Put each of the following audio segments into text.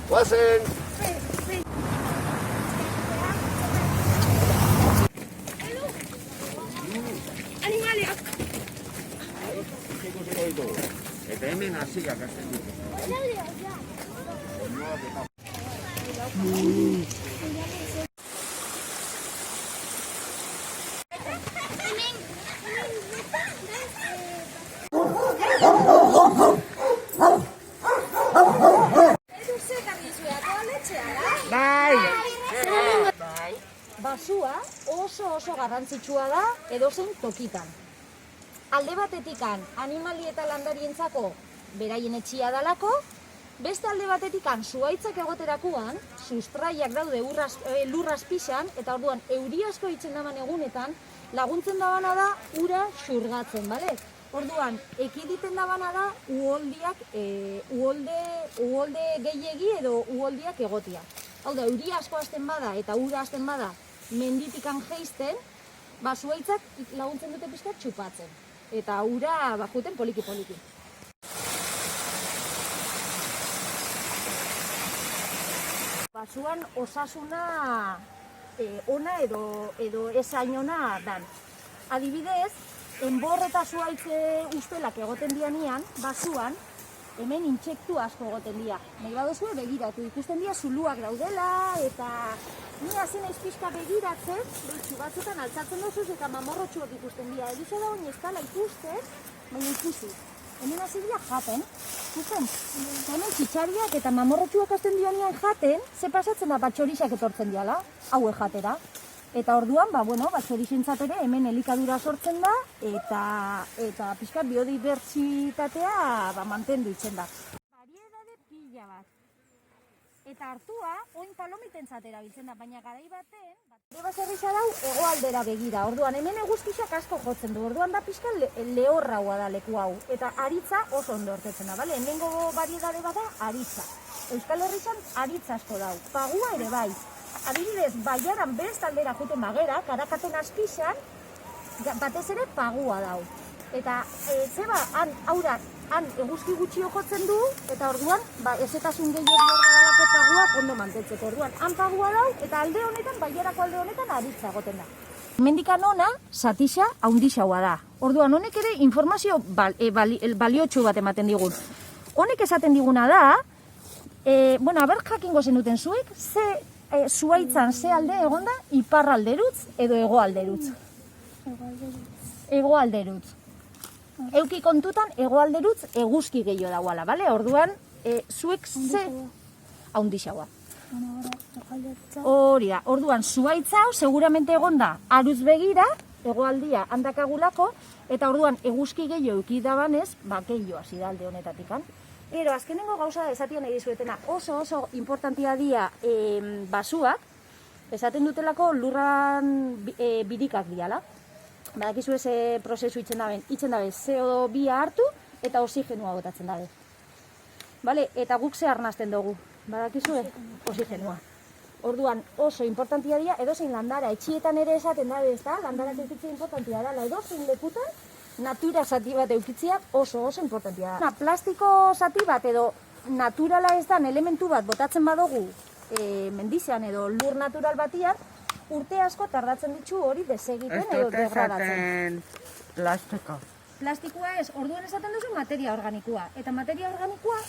Guazen! Animaliak! Eta hemen hasiak hasten dute. Bai! Basua oso garrantzitsua da edozein tokitan. Alde batetikan animali eta landarientzako beraien etxia dalako, beste alde batetikan zuhaitzak egoterakoan, sustraiak daude lurraz pixan, eta orduan euri asko itzen daban egunetan, laguntzen dabana da ura xurgatzen, bale? Orduan, ekiditen dabana da uholdiak, uholde gehiegi edo uholdiak egotia. Hau da, euri asko hasten bada eta ura hasten bada menditikan jeisten, zuhaitzak laguntzen dute pixkat txupatzen. Eta ura juten poliki-poliki. Basuan osasuna ona edo ezain ona dan. Adibidez, enbor eta zuhaitze ustelak egoten dianean, basuan, hemen intsektu asko egoten dira. Nahi badozue begiratu, ikusten dira zuluak daudela, eta ni hasi naiz pixka begiratzen, behitxu batzutan altzatzen dozuz eta mamorrotxuak ikusten dira. Egizu da honi ez dala ikusten, baina ikusi. Hemen hasi dira jaten, ikusten? Hemen txitxariak eta mamorrotxuak hasten dianean jaten, ze pasatzen da batxorixak etortzen diala, haue jatera. Eta orduan, batxorixentzat ere hemen elikadura sortzen da, eta pixka biodibertsitatea mantendu itzen da. Variedade pila bat. Eta hartua, oin palomitentzat erabiltzen da, baina garai baten, ere baserriza dau hegoaldera begira. Orduan, hemen eguzkixak asko jotzen du, orduan da pixka lehorraua da leku hau. Eta aritza oso ondo hortetzen da, bale? Hemengo variedade bada aritza. Euskal Herrian aritza asko dau, pagua ere bai. Adibidez, Baiaran best aldera juten bagera, Karakaten azpixan, batez ere pagua dau. Eta han eguzki gutxi jotzen du, eta orduan, ezetasun gehiago dalako paguak ondo mantentzeko. Orduan, han pagua dau, eta alde honetan, Baiarako alde honetan, aritza egoten da. Hemendikan ona, satixa haundixaua da. Orduan, honek ere informazio baliotsu bat ematen digun. Honek esaten diguna da, aber jakingo zenuten zuek, zuhaitzan ze alde egonda, iparralderutz edo hegoalderutz. Hegoalderutz. Euki kontutan hegoalderutz eguzki gehiago dagoala, bale? Orduan, zuek ze haundixaua. Hori da, orduan, zuhaitza hau seguramente egonda aruz begira, hegoaldia handakagulako, eta orduan eguzki gehiago euki dabanez, gehiago hasi da alde honetatikan. Gero, azkenengo gauza esatia nahi dizuetena, oso importantia dira basuak, esaten dutelako lurran birikak diala. Badakizu ez prozesu itzen dabe, CO2 hartu eta oxigenua botatzen dabe. Eta guk ze arnazten dugu, badakizu oxigenua. Orduan oso importantia dira, edozein landara, etxietan ere esaten dabe ez da, landara eukitzea importantia da, edozein lekutan, natura zati bat eukitzea oso importantia da. Plastiko zati bat edo naturala ez dan elementu bat botatzen badugu mendizean edo lur natural batian, urte asko tardatzen ditu hori desegiten edo degradatzen. Plastiko. Plastikoa ez, orduan esaten duzu materia organikoa. Eta materia organikoa,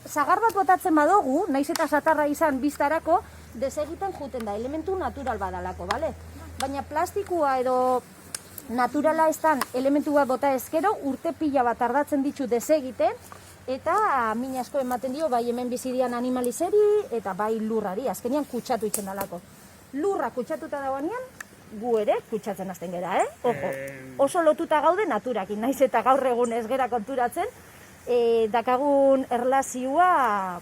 zagar bat botatzen badugu, naiz eta satarra izan biztarako, desegiten juten da, elementu natural badalako, bale? Baina plastikoa edo naturala ez dan elementu bat bota ezkero, urte pila bat tardatzen ditu desegiten, eta min asko ematen dio, bai hemen bizidian animalizeri, eta bai lurrari, azkenian kutsatu itzen dalako. Lurra kutsatuta dagoenean, gu ere kutsatzen hasten gera, Ojo, oso lotuta gaude naturakin, naiz eta gaur egun ez gera konturatzen, dakagun erlazioa,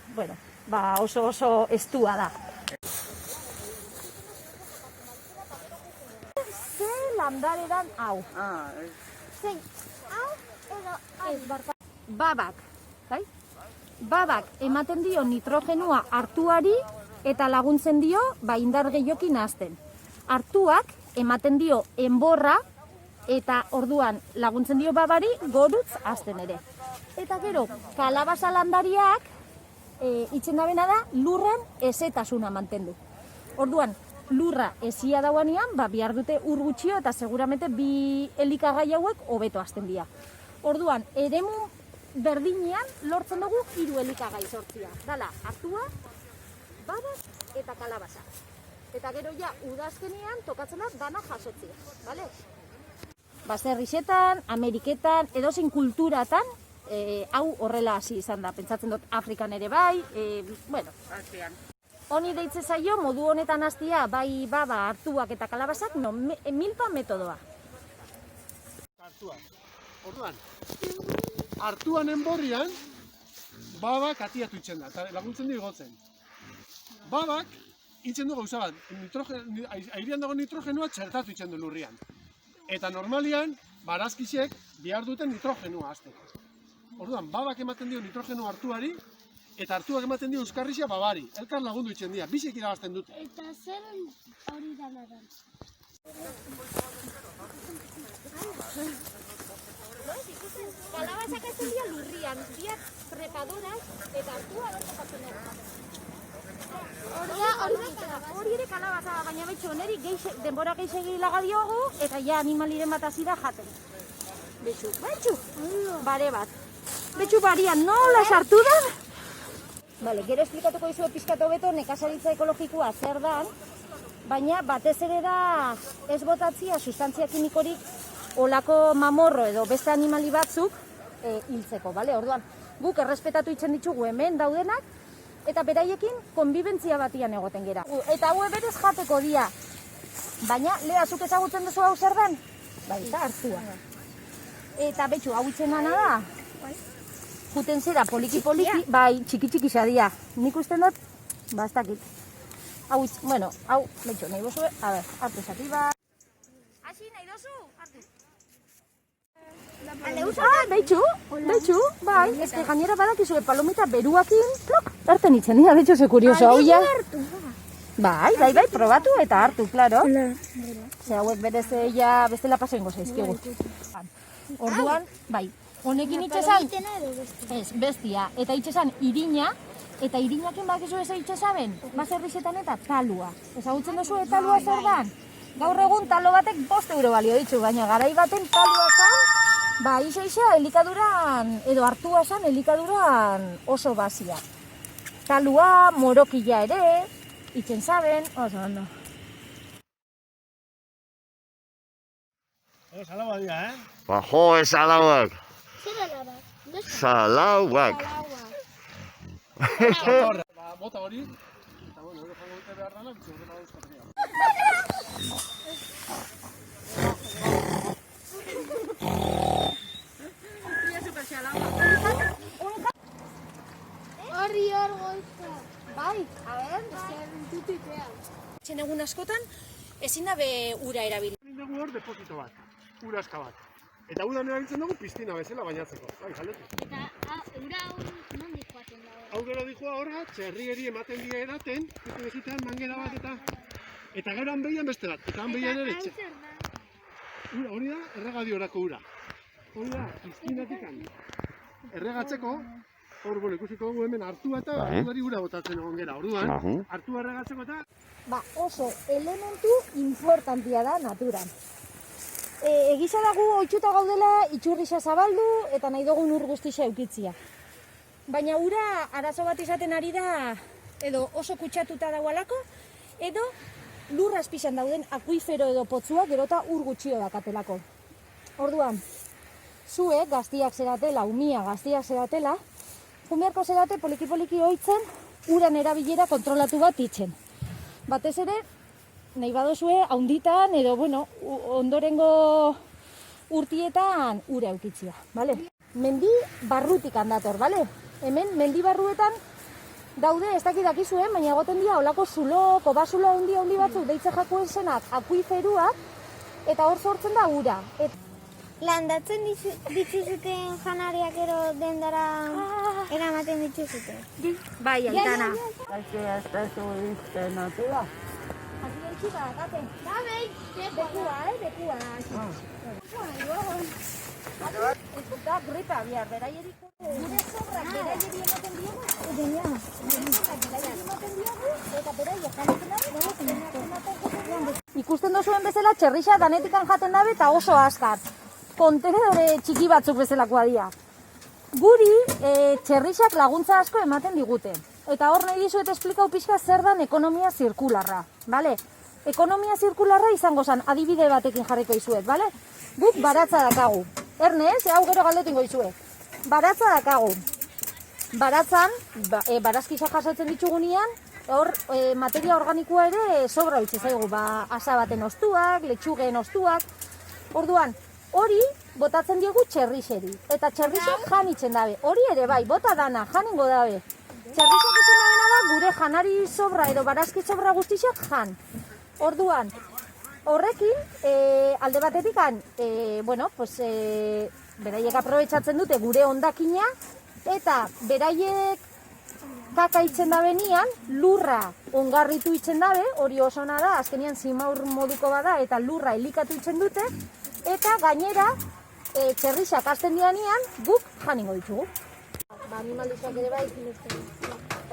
oso estua da. Landareran hau. Zein, hau edo hau. Babak, bai? Babak ematen dio nitrogenua hartuari eta laguntzen dio indar gehiokin hazten. Hartuak ematen dio enborra eta orduan laguntzen dio babari gorutz hazten ere. Eta gero, kalabaza landariak itzen dabena da lurran ezetasuna mantendu. Orduan, lurra ezia dauanean, behar dute ur gutxio eta seguramente bi elikagai hauek hobeto hasten dira. Orduan, eremu berdinean lortzen dugu 3 elikagai sortzia. Dala, hartua, babak eta kalabasa. Eta gero ja, udazkenean tokatzen da dana jasotzia, bale? Baserrixetan, Ameriketan, edozein kulturatan, hau horrela hasi izan da. Pentsatzen dut Afrikan ere bai, bueno, honi deitze zaio modu honetan hastia bai baba, hartuak eta kalabasak, milpa metodoa. Hartua. Orduan, hartuan enborrian, babak atiatu itzen da, eta laguntzen du igotzen. Babak, itzen du gauza bat, airean dago nitrogenoa txertatu itzen du lurrian. Eta normalian, barazkixek behar duten nitrogenua hasteko. Orduan, babak ematen dio nitrogeno hartuari, eta hartuak ematen dio euskarrixia babari. Elkar lagundu itzen dira, bisek irabazten dute. Eta zer hori da naran? Kalabasak ez dira lurrian, biak trepadoras eta hartua hor topatzen dugu. Hori ere kalabasa, baina betxo, neri denbora gehiagiri laga diogu eta ja animaliren bat hasi da jaten. Betxu, bare bat. Betxu barian nola sartu da? Bale, gero esplikatuko dizu pizkatu beto nekazaritza ekologikoa zer dan, baina batez ere da ez botatzia sustantzia kimikorik olako mamorro edo beste animali batzuk hiltzeko, bale? Orduan, guk errespetatu itzen ditugu hemen daudenak, eta beraiekin konbibentzia batian egoten gera. Eta hau berez jateko dia, baina lea zuk ezagutzen duzu hau zer dan? Baita hartua. Eta betxu, hau itzen dana da, juten zera poliki-poliki, bai, txiki-txiki xadia. Nik usten dut, ez dakit. Hau, bueno, hau, betxo, nahi bozue, a ber, hartu zati bat. Hasi, nahi dozu, hartu. Betxu, bai, ez que gainera badakizue palomita beruakin, plok, harten itzen dira, betxo, ze kurioso, hau ja. Bai, probatu eta hartu, klaro. Ze hauek berez ja bestela pasoingo zaizkigu. Orduan, bai, honekin itxesan, ez, bestia, eta itxesan irina, eta irinakin bakizu ez itxesaben, baserrixetan eta talua. Ezagutzen duzu talua zer dan? Gaur egun talo batek 5 euro balio ditzu, baina garai baten talua zan, ba, isa elikaduran, edo hartua zan elikaduran oso bazia. Talua, morokila ere, itzen zaben, oso ondo. Salaba dira, Bajo, salauak. Zer alaba? Salauak. Bota hori, eta bueno, hori jango dute behar dana, bitxo horrela euskatzea. Horri hor goizta. Bai, a ber, Zer dutitea. txen egun askotan, ezin dabe ura erabili. Egin dugu hor deposito bat, uraska bat. Eta udan erabiltzen dugu piztina bezala bainatzeko. Bai, jaletu. Eta ura hor nondik joaten da hor? Hau gero dikoa horra, txerrieri ematen dira eraten, eta bezutean mangera bat eta gero han behian beste bat. Eta han behian ere txe. Zer da? Ura, hori da, erregadiorako ura. Hori da, piztinatikan. Erregatzeko, hor, bueno, ikusiko dugu hemen hartua eta hartuari ura botatzen egon gera. Orduan, hartua erregatzeko eta Ba, oso elementu importantia da naturan. Egisa dago oitxuta gaudela itxurrisa zabaldu eta nahi dugun ur guztixa eukitzia. Baina ura arazo bat izaten ari da edo oso kutsatuta dagoalako edo lurra azpixan dauden akuifero edo potzuak gerota ur gutxio dakatelako. Orduan, zuek gaztiak zeratela, umia gaztiak zeratela, jumearko zerate poliki-poliki oitzen uran erabilera kontrolatu bat itzen. Batez ere, nahi badozue, haunditan edo, bueno, ondorengo urtietan ura eukitzia, bale? Mendi barrutik handator, bale? Hemen, mendi barruetan daude, ez dakizuen, baina egoten dira olako zulo, kobasulo handi batzuk deitze jakuen zenak akuiferuak, eta hor sortzen da ura. Landatzen dituzuten janariak ero dendara eramaten dituzuten. Bai, Aitana. Aquí está su natura. Aquí daitxuta, kate. Dabei, Bekua, bekua. da gripe abiar, beraieri gure sobrak beraieri ematen diogu, eta beraiek ikusten duzuen bezala txerrixa danetikan jaten dabe eta oso askat. Kontenedore txiki batzuk bezalakoa dira. Guri txerrixak laguntza asko ematen digute. Eta hor nahi dizuet esplikau pixka zer dan ekonomia zirkularra. Bale? Ekonomia zirkularra izango zen, adibide batekin jarriko izuet, bale? Guk baratza dakagu. Erne ez, hau gero galdetingo izuet. Baratza dakagu. Baratzan, barazkisa jasotzen ditugunean, hor materia organikoa ere sobra bitxe zaigu. Asa baten ostuak, letxugeen ostuak. Orduan, hori botatzen diegu txerrixeri. Eta txerrixak jan itzen dabe. Hori ere bai, bota dana, janingo dabe. Txerrixak itzen dabena da, gure janari sobra edo barazki sobra guztixak jan. Orduan, horrekin, alde batetik, beraiek aprobetxatzen dute gure hondakina, eta beraiek kaka itzen dabenian, lurra ongarritu itzen dabe, hori oso ona da, azkenian zimaur moduko bada, eta lurra elikatu itzen dute, eta gainera, txerrixak azten dianean, guk janingo ditugu. Animalizak ere bai,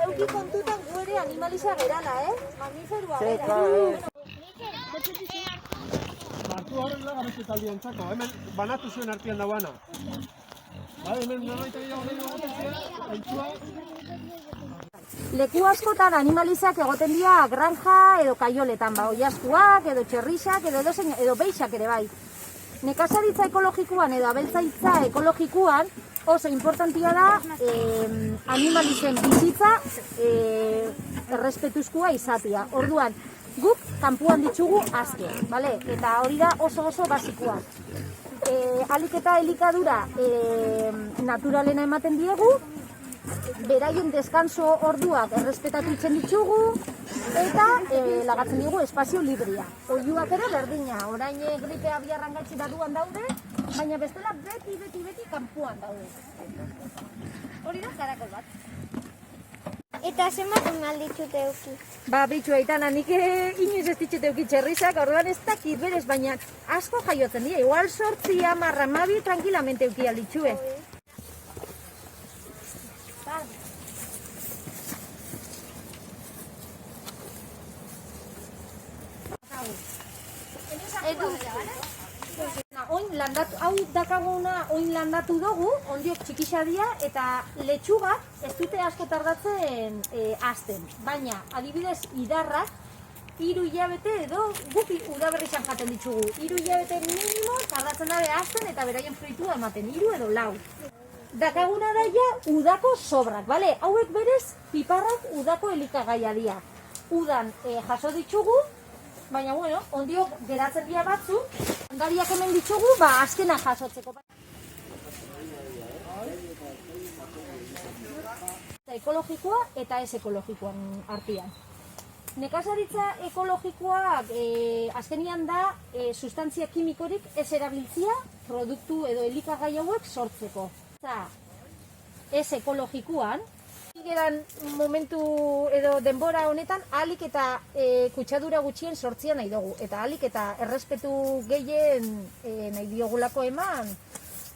euki kontutan gu ere animalizak gerala, Mamiferua gara. Artu horren da gabetu taldian txako, hemen banatu zuen artean dauana. Hemen norbaita gehiago aitzua. Leku askotan animalizak egoten dira granja edo kaioletan, oiaztuak edo txerrixak edo beixak ere bai. Nekazaritza ekologikoan edo abeltzaitza ekologikoan oso importantia da animalizen bizitza errespetuzkoa izatea. Orduan, guk kanpuan ditugu aske, bale? Eta hori da oso basikoa. Alik eta elikadura naturalena ematen diegu, beraien deskanso orduak errespetatu itzen ditugu, eta lagatzen digu espazio librea. Oiuak ere berdina, orain gripe abiarran gaitzi baduan daude, baina bestela beti kanpuan daude. Hori da karakol bat. Eta zenbat malditxute euki? Bitxu aitana, nik inoiz ez ditxete euki txerrizak, orduan ez dakit berez, baina asko jaiotzen dira. Igual 8, 10, 12 tranquilamente euki alditxue. Hau dakaguna oin landatu dugu, ondiok txikisa dira, eta letxugak ez dute asko tardatzen hasten. Baina, adibidez, idarrak, 3 hilabete edo guk udaberrizan jaten ditugu. 3 hilabete minimo tardatzen dabe hasten eta beraien fruitua ematen, 3 edo 4. Dakaguna daia udako sobrak, bale? Hauek berez, piparrak udako elikagaia dira. Udan jaso ditugu, baina, ondiok geratzen dira batzuk, ondariak hemen ditugu, azkena jasotzeko. Ekologikoa eta ez ekologikoan artean. Nekazaritza ekologikoak azkenian da sustantzia kimikorik ez erabiltzia produktu edo elikagai hauek sortzeko. Ez ekologikoan, geran momentu edo denbora honetan ahalik eta kutsadura gutxien sortzia nahi dugu. Eta ahalik eta errespetu gehien nahi diogulako eman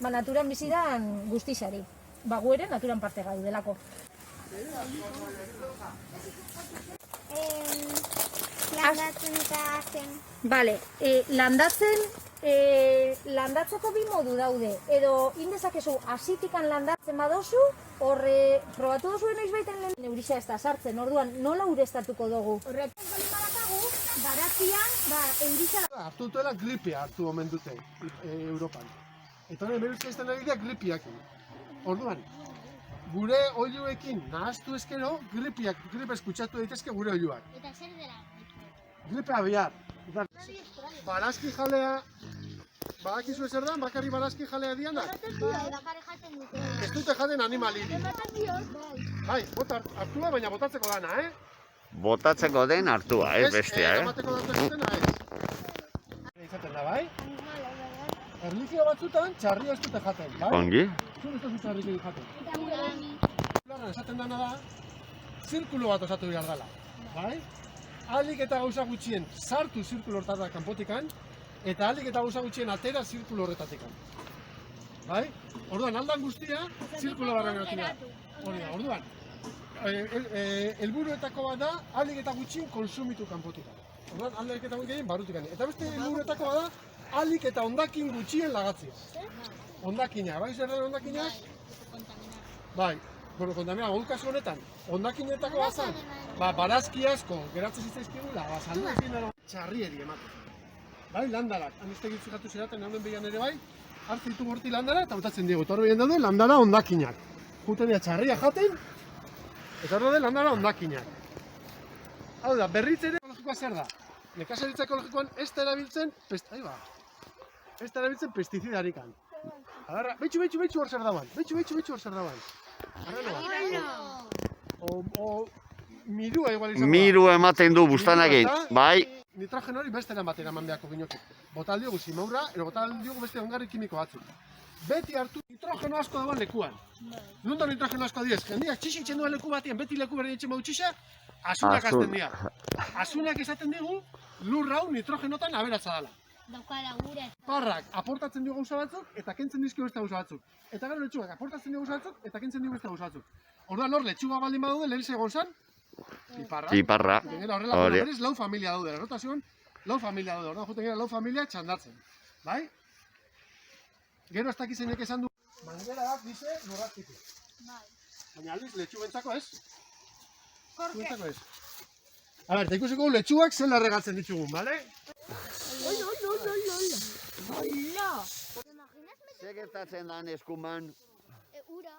naturan bizidan guztixari. Gu ere naturan parte gaudelako. Landatzen eta zen. Bale, landatzeko bi modu daude. Edo indezakezu asitikan landatzen badozu, horre probatu dozu noiz baiten lehen neurisa ez da sartzen, orduan nola ureztatuko dugu? Horretzen goli balakagu, baratzian, eurisa... Hartu duela gripea hartu omen dute Europan. Eta hori emeruzia izan ari dira gripiakin. Orduan, gure oiluekin nahaztu ezkero, gripe eskutsatu daitezke gure oiluak. Eta zer dela? Gripe abiar. Barazki jalea, badakizu zer da, bakarri barazki jalea dianak? Bakarri jaten dute. Ez dute jaten animaliri. Bai, hartua, baina botatzeko dana, Botatzeko den hartua, ez bestia, Emateko dana ez. Izaten da, bai? Erlijio batzutan, txarria ez dute jaten, bai? Ongi? Zun ez duzu txarrik jaten. Esaten dana da, zirkulu bat osatu behar dela, bai? Ahalik eta gauza gutxien sartu zirkulo horretara kanpotikan, eta ahalik eta gauza gutxien atera zirkulo horretatikan. bai? Orduan, aldan guztia, zirkulo barra geratu da. Hori da, orduan, helburuetako bat da, ahalik eta gutxien konsumitu kanpotik. Orduan, ahalik eta gutxien barrutik. Eta beste helburuetako bat da, ahalik eta hondakin gutxien lagatzea. Hondakina, bai zer da hondakina? Bai, bueno, kontamina, guk kasu honetan, hondakinetako bazan, barazki asko geratzen zitzaizkigula, saldu ezin dara txarrieri ematen. Bai, landarak, anestegit fijatu zeraten hemen behian ere bai, hartzen ditu horti landara eta botatzen diegu. Eta hor behien daude landara hondakinak. Juten dira txarria jaten, eta hor daude landara hondakinak. Hau da, berritze ere ekologikoa zer da? Nekazaritza ekologikoan ez da erabiltzen, ez da erabiltzen pestizidarikan. Agarra, betxu hor zer dauan, betxu hor zer dauan. O mirua igual izango da. Miru ematen du bustanagin, bai. Nitrogen hori beste batera eman beharko ginoke. Bota aldiogu simaurra, ero bota aldiogu beste ongarri kimiko batzuk. Beti hartu nitrogeno asko dagoen lekuan. Nundan nitrogeno asko diez, jendiak txixitzen duen leku batien, beti leku berdin etxen bau txixa, asunak azten dira. Asunak esaten digu, lur hau nitrogenotan aberatza dela. Daukala gure. Parrak aportatzen dio gauza batzuk, eta kentzen dizkio beste gauza batzuk. Eta gero letxugak aportatzen dio gauza batzuk, eta kentzen dio beste gauza batzuk. Orduan hor, letxuga baldin badaude, lehen egon zan, Piparra. Horrelako berriz lau familia daude, errotazioan lau familia daude, orduan juten gara lau familia txandatzen. Bai? Gero ez dakizeinek esan du, manguera bat dize lurraztiku. Baina aldiz, letxugentzako ez? Letxugentzako ez. A ber, eta ikusiko letxuak zela regatzen ditugun, bale? Zer gertatzen da eskuman? Ura.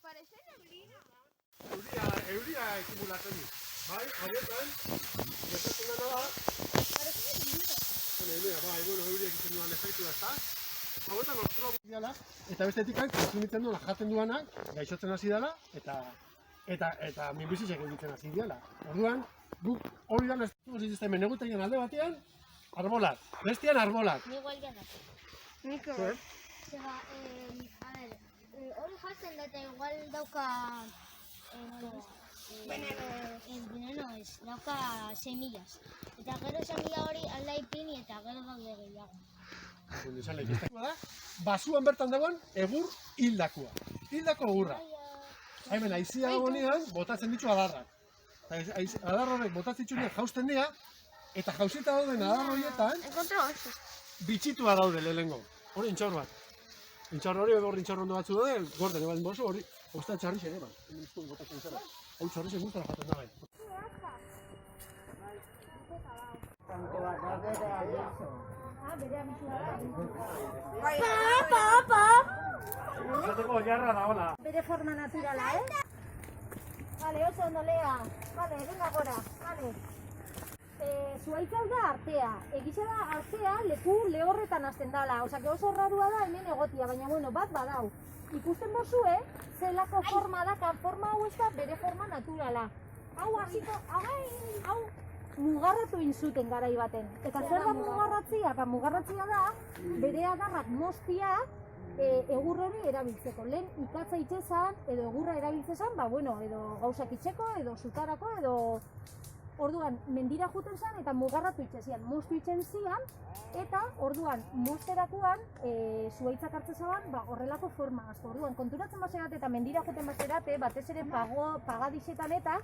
Parece neblina. Euria ekimulatzen du. Bai, horietan, gertatzen dena da. Neblina, bai, bueno, euria egiten duan efektu da, ezta? Hauetan ostroa diala, eta bestetik kontsumitzen duela jaten duanak, gaixotzen hasi dela, eta minbizitzak egiten hasi diala. Orduan, guk hori dan ez dugu zitzizten menegutegian alde batean, arbolak, bestean arbolak. Ni igual ya no. Niko. Zega, a ver, hori jatzen dute igual dauka... veneno ez, dauka semillas. Eta gero semilla hori alda ipini eta gero daude gehiago. Basuan bertan dagoen egur hildakua. Hildako egurra. Hemen aizia dagoenean botatzen ditu adarrak. Adar horrek botatzen dituen jausten dira, eta jausita dauden adar horietan bitxitua daude lehenengo. Hori intxaur bat. Intxaur hori hor intxaur ondo batzu daude, gorden eban bozu hori, ostea txarri zen eban. Botatzen zera. Hau txarri zen guztara jaten dagoen. Zateko jarra da, hola. Bere forma naturala, Vale, oso ondo lea. Vale, venga gora. Vale. Zuaitza da artea. Egize da artea leku lehorretan hasten dala. Osa, que oso rarua da hemen egotia, baina bueno, bat badau. Ikusten bozue, zelako forma da, forma hau ez da bere forma naturala. Hau hasiko, hau mugarratu inzuten garai baten. Eta zer da mugarratzia? Ba, mugarratzia da, bere adarrak moztia egur hori erabiltzeko. Lehen ikatza itxezan, edo egurra erabiltzezan, ba, bueno, edo gauzak itxeko, edo zutarako, edo... Orduan, mendira juten zen eta mugarratu itxezian, moztu itzen zian, eta orduan, mozterakoan, zuaitzak hartzezaban, ba, horrelako forma asko. Orduan, konturatzen baserat eta mendira juten baserat, batez ere pagadisetan eta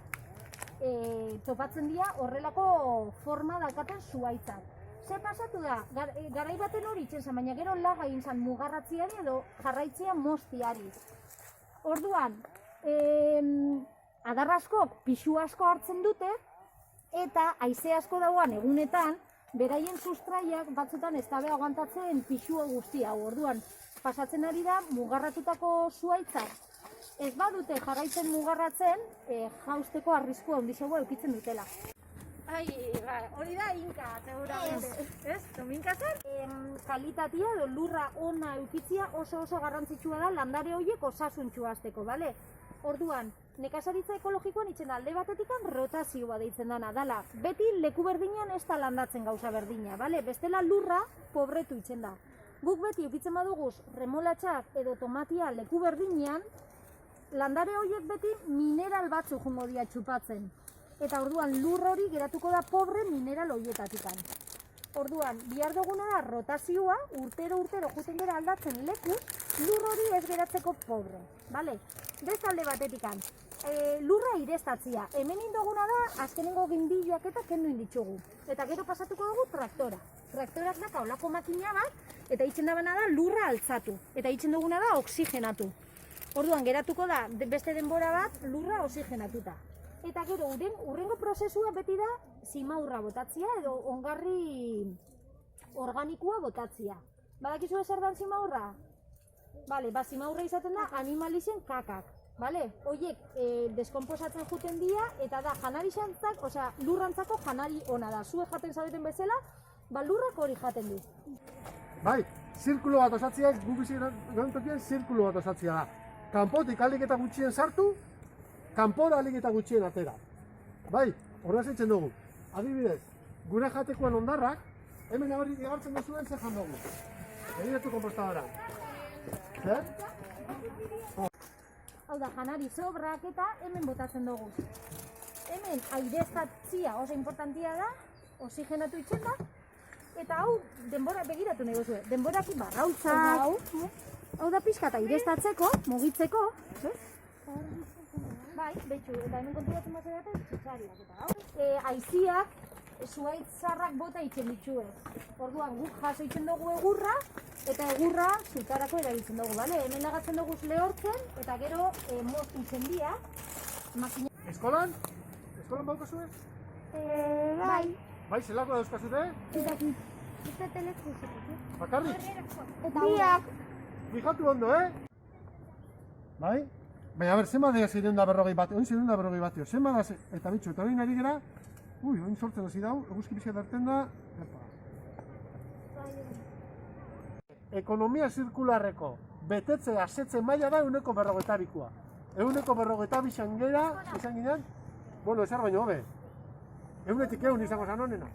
topatzen dira horrelako forma dakaten zuaitzak. Zer pasatu da, garai baten hori itzen zen, baina gero laga egin zen mugarratziari edo jarraitzia moztiari. Orduan, adar askok pixu asko hartzen dute, eta haize asko dauan egunetan, beraien sustraiak batzutan ez dabe aguantatzen pixua guztia. Orduan, pasatzen ari da mugarratutako zuaitzak. Ez badute jarraitzen mugarratzen, jausteko arriskua handiagoa edukitzen dutela. Hori da inka, seguramente. Ez, dominka zen? Kalitatea edo lurra ona eukitzia oso garrantzitsua da landare horiek osasuntxua hasteko, bale? Orduan, nekazaritza ekologikoan itzen alde batetikan rotazioa deitzen dana, dala. Beti leku berdinean ez da landatzen gauza berdina, bale? Bestela lurra pobretu itzen da. Guk beti eukitzen baduguz remolatxak edo tomatia leku berdinean, landare horiek beti mineral batzu jungo dira txupatzen. Eta orduan lur hori geratuko da pobre mineral horietatikan. Orduan, bihar duguna da rotazioa, urtero juten gera aldatzen leku, lur hori ez geratzeko pobre, bale? Beste alde batetikan, lurra irestatzia. Hemen indoguna da, azkenengo gindiloak eta kendu inditzugu. Eta gero pasatuko dugu traktora. Traktorak daka olako makina bat, eta itzen dabana da lurra altzatu. Eta itzen duguna da oxigenatu. Orduan, geratuko da beste denbora bat lurra oxigenatuta. Eta gero, urrengo prozesua beti da zimaurra botatzia edo ongarri organikoa botatzia. Badakizu zer dan zimaurra? Bale, zimaurra izaten da animalizien kakak. Bale, horiek deskomposatzen juten dira eta da janarixantzak, osea, lurrantzako janari ona da. Zuek jaten zabeten bezala, lurrak hori jaten du. Bai, zirkulo bat osatzea, gu bizi tokian zirkulo bat osatzea da. Kanpotik alik eta gutxien sartu, kanpora alik eta gutxien atera. Bai, horrela zeitzen dugu. Adibidez, gure jatekoan ondarrak, hemen agartzen duzuen zer jan dugu. Begiratu konpostadora. Zer? Hau da, janari sobrak eta hemen botatzen dugu. Hemen aireztatzia oso importantia da, oxigenatu itzen da, eta hau denbora begiratu nahi gozue. Denboraki barrautzak, hau da pixkat aireztatzeko, mugitzeko. Bai, betxu, eta hemen konturatzen bat edaten, txitsariak eta hau. Aiziak, zuaitzarrak bota itzen ditxue. Orduan guk jaso itzen dugu egurra, eta egurra zutarako erabiltzen dugu, bale? Hemen lagatzen dugu lehortzen, eta gero moztu itzen dia. Eskolan? Eskolan baukazue? Bai. Bai, zelako dauzkazute? Zidaki. Eta telektrizitatu. Bakarrik? Eta biak. Fijatu ondo, Bai? Baina, ber, zenba da 640 batio, oin 640 batio, zenba da, eta bitxu, eta hori nari gera, oin sortzen hasi dau, eguzki bizia darten da, Ekonomia zirkularreko betetze asetze maila da 140koa. 140 gera, izan ginen, bueno, ezer baino hobe. 100 izango zan honena.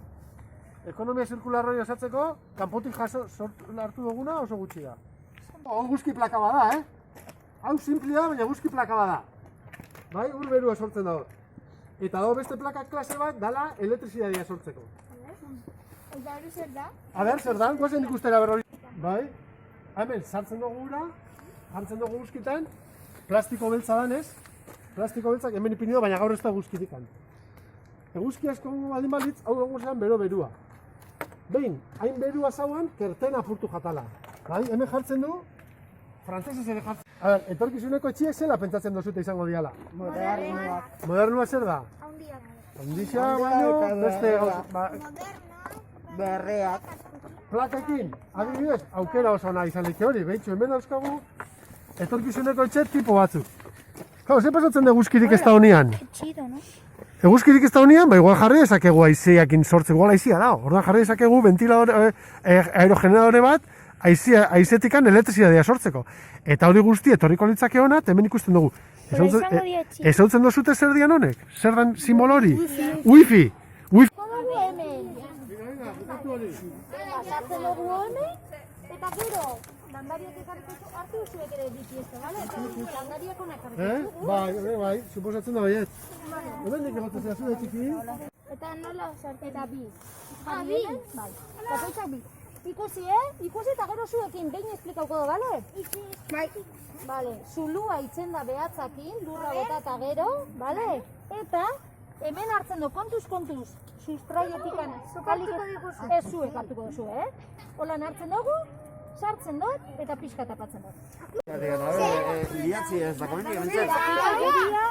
Ekonomia zirkularroi osatzeko, kanpotik jaso hartu duguna oso gutxi da. Eguzki plaka bada, Hau simplea, baina eguzki plaka bada. Bai, ur berua sortzen dago. Eta dago beste plaka klase bat, dala elektrizitatea sortzeko. Eta hori zer da? A ber, zer da, guazen ikustera berrori. Bai, hemen, sartzen dugu ura, jartzen dugu guzkitan, plastiko beltza danez, plastiko beltzak hemen ipinio, baina gaur ez da guzkitikan. Eguzki asko baldin balitz, hau dugu zen bero berua. Behin, hain berua zauan, kerten apurtu jatala. Bai, hemen jartzen du, frantzesez ere jartzen. A ber, etorkizuneko etxiek zela pentsatzen dozute izango diala? Modernoak. Modernua zer da? Haundiak. Ondixia baino, beste gauza. Berreak. Plakekin, adibidez, aukera oso nahi izan leke hori, behitxu, hemen dauzkagu etorkizuneko etxe tipo batzuk. Kau, ze pasatzen da eguzkirik ez da honian? Txido, no? Eguzkirik ez da honian, igual jarri ezakegu aizeakin sortzeko, igual aizia da. Orduan jarri ezakegu ventiladore, aerogeneradore bat, aizetikan elektrizitatea sortzeko. Eta hori guzti etorriko litzake hona, hemen ikusten dugu. Ezautzen dozute zer dian honek? Zer dan simbolo hori? Wifi! Kodugu hemen. Pasatzen dugu hemen, eta gero, landariak ekarriko hartu zuek ere biziezte, bale? Eta landariak hona ekarriko Bai, suposatzen da baiet. Hemen nik egotzen zera zure txiki? Eta nola sartu? Eta bi. Bi? Bai. Bakoitzak bi. Ikusi, Ikusi eta gero zuekin behin esplikauko da, bale? Bai. Bale, zulua itzen da behatzakin, lurra bota eta gero, bale? Eta hemen hartzen du, kontuz, sustraietikan. Hartuko diguzu. Ez zuek hartuko duzu, Holan hartzen dugu, sartzen dut eta pixka tapatzen dut. Liatzi ez da komenik, Ageria,